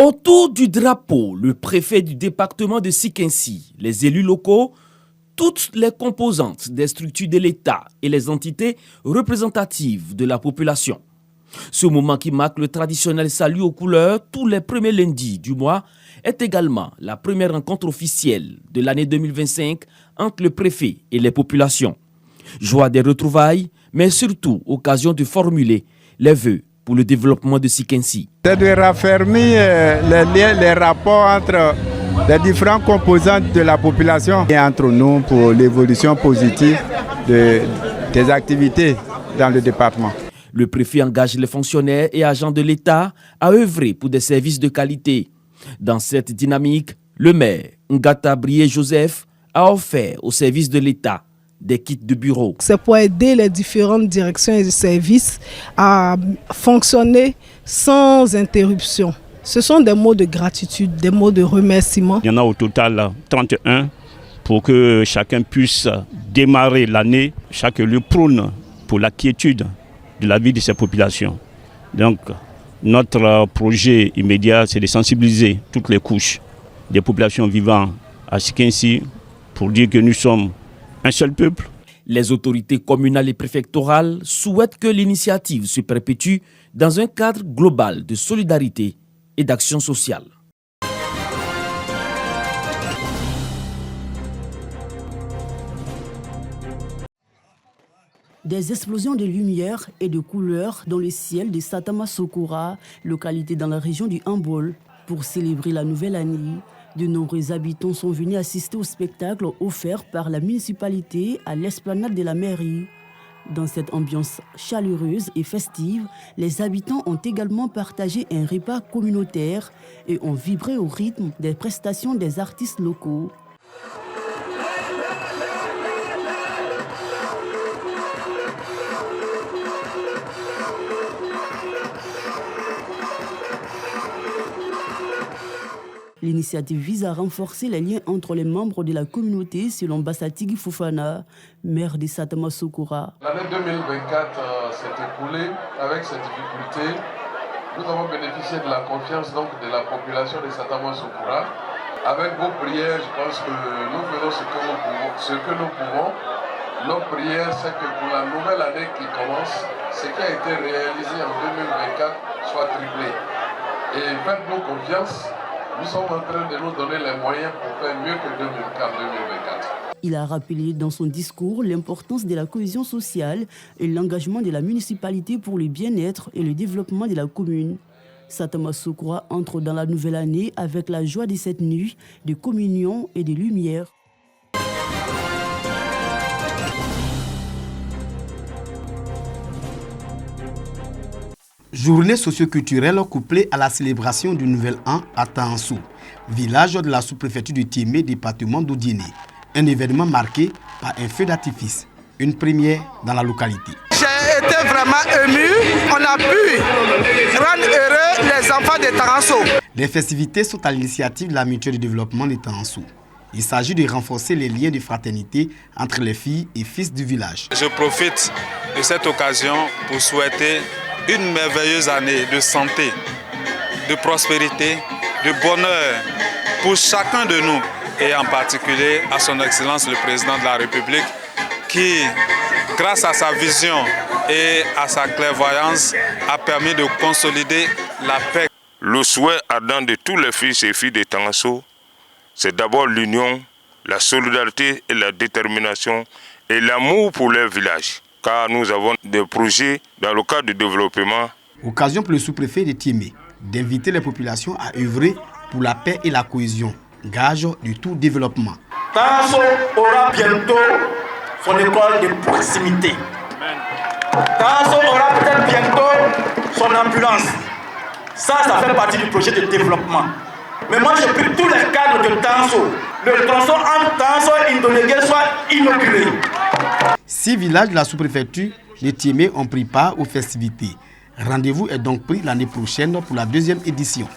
Autour du drapeau, le préfet du département de Sikinsi, les élus locaux, toutes les composantes des structures de l'État et les entités représentatives de la population. Ce moment qui marque le traditionnel salut aux couleurs tous les premiers lundis du mois est également la première rencontre officielle de l'année 2025 entre le préfet et les populations. Joie des retrouvailles, mais surtout occasion de formuler les vœux pour le développement de Sikinsi. C'est de raffermir les rapports entre les différentes composantes de la population et entre nous pour l'évolution positive des activités dans le département. Le préfet engage les fonctionnaires et agents de l'État à œuvrer pour des services de qualité. Dans cette dynamique, le maire Ngata Brié Joseph a offert aux services de l'État des kits de bureau. C'est pour aider les différentes directions et services à fonctionner sans interruption. Ce sont des mots de gratitude, des mots de remerciement. Il y en a au total 31 pour que chacun puisse démarrer l'année. Chaque lieu prône pour la quiétude de la vie de ces populations. Donc, notre projet immédiat, c'est de sensibiliser toutes les couches des populations vivant à Sikinsi pour dire que nous sommes un seul peuple. Les autorités communales et préfectorales souhaitent que l'initiative se perpétue dans un cadre global de solidarité et d'action sociale. Des explosions de lumière et de couleurs dans le ciel de Satama Sokora, localité dans la région du Hambol. Pour célébrer la nouvelle année, de nombreux habitants sont venus assister au spectacle offert par la municipalité à l'esplanade de la mairie. Dans cette ambiance chaleureuse et festive, les habitants ont également partagé un repas communautaire et ont vibré au rythme des prestations des artistes locaux. L'initiative vise à renforcer les liens entre les membres de la communauté, selon Bassatigi Fofana, maire de Satama Sokora. L'année 2024 s'est écoulée avec ses difficultés. Nous avons bénéficié de la confiance donc, de la population de Satama Sokora. Avec vos prières, je pense que nous faisons ce que nous pouvons. Nos prières, c'est que pour la nouvelle année qui commence, ce qui a été réalisé en 2024 soit triplé. Et faites-nous confiance. Nous sommes en train de nous donner les moyens pour faire mieux que 2024. Il a rappelé dans son discours l'importance de la cohésion sociale et l'engagement de la municipalité pour le bien-être et le développement de la commune. Satama Sokora entre dans la nouvelle année avec la joie de cette nuit de communion et de lumière. Journée socioculturelle couplée à la célébration du Nouvel An à Tahansou, village de la sous-préfecture du Tiémé, département d'Oudiéné. Un événement marqué par un feu d'artifice, une première dans la localité. J'ai été vraiment ému, on a pu rendre heureux les enfants de Tahansou. Les festivités sont à l'initiative de la mutuelle de développement de Tahansou. Il s'agit de renforcer les liens de fraternité entre les filles et fils du village. Je profite de cette occasion pour souhaiter une merveilleuse année de santé, de prospérité, de bonheur pour chacun de nous et en particulier à son Excellence le Président de la République qui, grâce à sa vision et à sa clairvoyance, a permis de consolider la paix. Le souhait ardent de tous les fils et filles de Tahansou, c'est d'abord l'union, la solidarité et la détermination et l'amour pour leur village. Car nous avons des projets dans le cadre du développement. Occasion pour le sous-préfet de Tiémé d'inviter les populations à œuvrer pour la paix et la cohésion, gage du tout développement. Tahansou aura bientôt son école de proximité. Tahansou aura peut-être bientôt son ambulance. Ça fait partie du projet de développement. Mais moi, je prie tous les cadres de Tahansou. Le tronçon entre Tahansou et Indonégué soit inauguré. 6 villages de la sous-préfecture de Tiémé ont pris part aux festivités. Rendez-vous est donc pris l'année prochaine pour la 2e édition.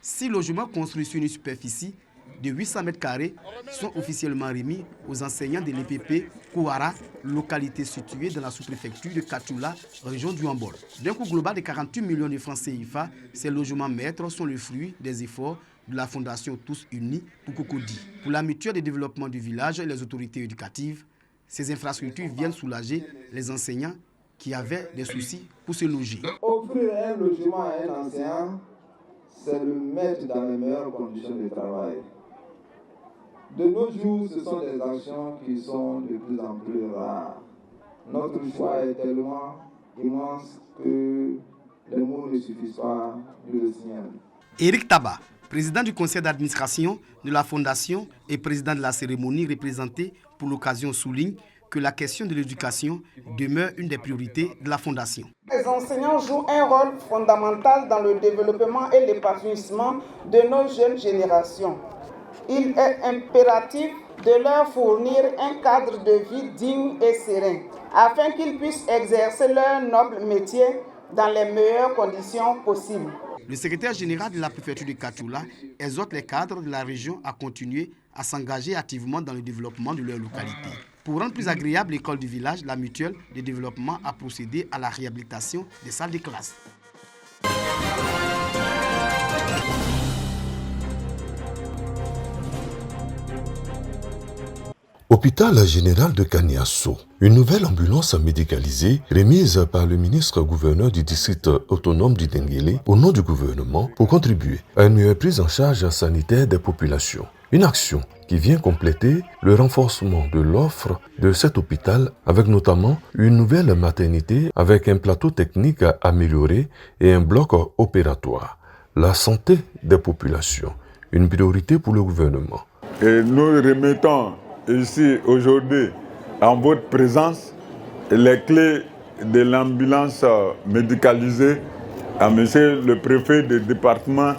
Six logements construits sur une superficie de 800 m² sont officiellement remis aux enseignants de l'EPP Kouara, localité située dans la sous-préfecture de Katioula, région du Hambol. D'un coût global de 48 millions de francs CFA, ces logements maîtres sont le fruit des efforts de la Fondation Tous Unis pour Cocody. Pour la mutuelle de développement du village et les autorités éducatives, ces infrastructures viennent soulager les enseignants qui avaient des soucis pour se loger. Offrir un logement à un enseignant, c'est le mettre dans les meilleures conditions de travail. De nos jours, ce sont des actions qui sont de plus en plus rares. Notre choix est tellement immense que les mots ne suffisent pas de le signaler. Éric Taba, président du conseil d'administration de la Fondation et président de la cérémonie représenté pour l'occasion, souligne que la question de l'éducation demeure une des priorités de la Fondation. Les enseignants jouent un rôle fondamental dans le développement et l'épanouissement de nos jeunes générations. Il est impératif de leur fournir un cadre de vie digne et serein, afin qu'ils puissent exercer leur noble métier dans les meilleures conditions possibles. Le secrétaire général de la préfecture de Katioula exhorte les cadres de la région à continuer à s'engager activement dans le développement de leur localité. Pour rendre plus agréable l'école du village, la mutuelle de développement a procédé à la réhabilitation des salles de classe. Hôpital général de Kaniasso. Une nouvelle ambulance médicalisée remise par le ministre-gouverneur du district autonome du Denguélé au nom du gouvernement pour contribuer à une meilleure prise en charge sanitaire des populations. Une action qui vient compléter le renforcement de l'offre de cet hôpital avec notamment une nouvelle maternité avec un plateau technique amélioré et un bloc opératoire. La santé des populations, une priorité pour le gouvernement. Et nous remettons ici aujourd'hui en votre présence les clés de l'ambulance médicalisée à monsieur le préfet du département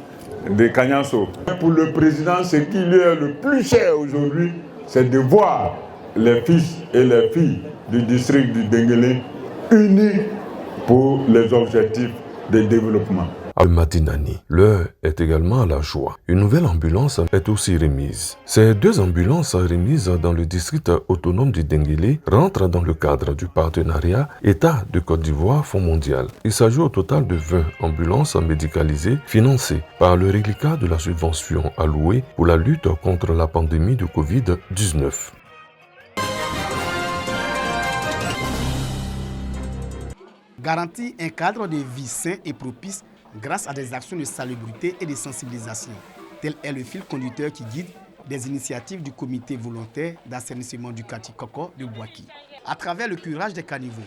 de Kaniasso. Pour le président, ce qui lui est le plus cher aujourd'hui, c'est de voir les fils et les filles du district du Denguélé unis pour les objectifs de développement. À Madinani, l'heure est également à la joie. Une nouvelle ambulance est aussi remise. Ces deux ambulances remises dans le district autonome du Denguélé rentrent dans le cadre du partenariat État de Côte d'Ivoire Fonds mondial. Il s'agit au total de 20 ambulances médicalisées financées par le reliquat de la subvention allouée pour la lutte contre la pandémie de Covid-19. Garantir un cadre de vie sain et propice grâce à des actions de salubrité et de sensibilisation. Tel est le fil conducteur qui guide des initiatives du comité volontaire d'assainissement du quartier Koko de Bouaki. À travers le curage des caniveaux,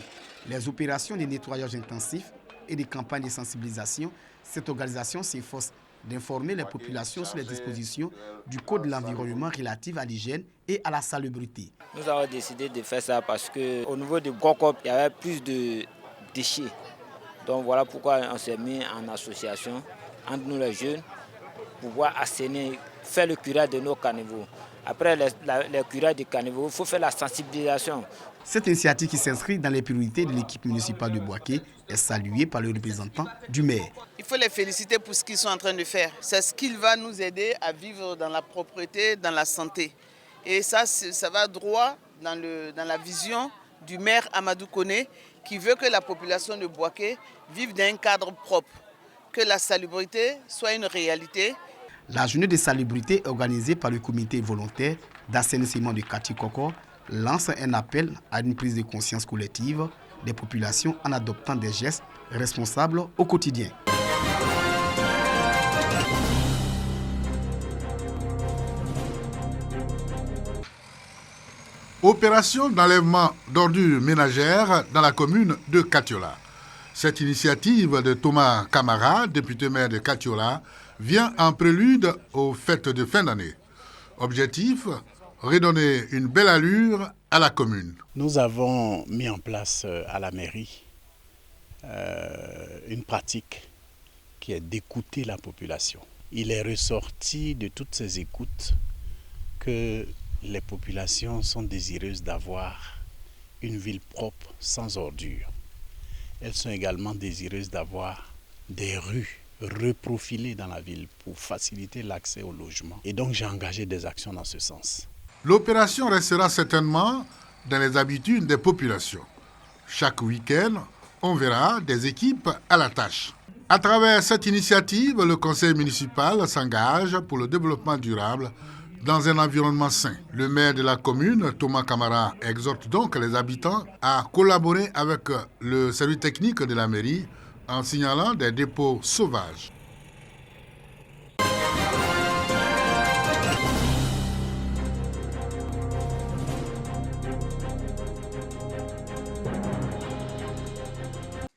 les opérations de nettoyage intensif et des campagnes de sensibilisation, cette organisation s'efforce d'informer les populations sur les dispositions du Code de l'environnement relatives à l'hygiène et à la salubrité. Nous avons décidé de faire ça parce qu'au niveau de Koko, il y avait plus de déchets. Donc voilà pourquoi on s'est mis en association entre nous les jeunes pour pouvoir assainir, faire le curage de nos caniveaux. Après le curage des caniveaux, il faut faire la sensibilisation. Cette initiative qui s'inscrit dans les priorités de l'équipe municipale de Bouaké est saluée par le représentant du maire. Il faut les féliciter pour ce qu'ils sont en train de faire. C'est ce qui va nous aider à vivre dans la propreté, dans la santé. Et ça va droit dans la vision du maire Amadou Koné, qui veut que la population de Bouaké vive dans un cadre propre, que la salubrité soit une réalité. La journée de salubrité organisée par le comité volontaire d'assainissement du quartier Koko lance un appel à une prise de conscience collective des populations en adoptant des gestes responsables au quotidien. Opération d'enlèvement d'ordures ménagères dans la commune de Katioula. Cette initiative de Thomas Camara, député maire de Katioula, vient en prélude aux fêtes de fin d'année. Objectif, redonner une belle allure à la commune. Nous avons mis en place à la mairie une pratique qui est d'écouter la population. Il est ressorti de toutes ces écoutes que les populations sont désireuses d'avoir une ville propre, sans ordures. Elles sont également désireuses d'avoir des rues reprofiler dans la ville pour faciliter l'accès au logement. Et donc j'ai engagé des actions dans ce sens. L'opération restera certainement dans les habitudes des populations. Chaque week-end, on verra des équipes à la tâche. À travers cette initiative, le conseil municipal s'engage pour le développement durable dans un environnement sain. Le maire de la commune, Thomas Camara, exhorte donc les habitants à collaborer avec le service technique de la mairie en signalant des dépôts sauvages.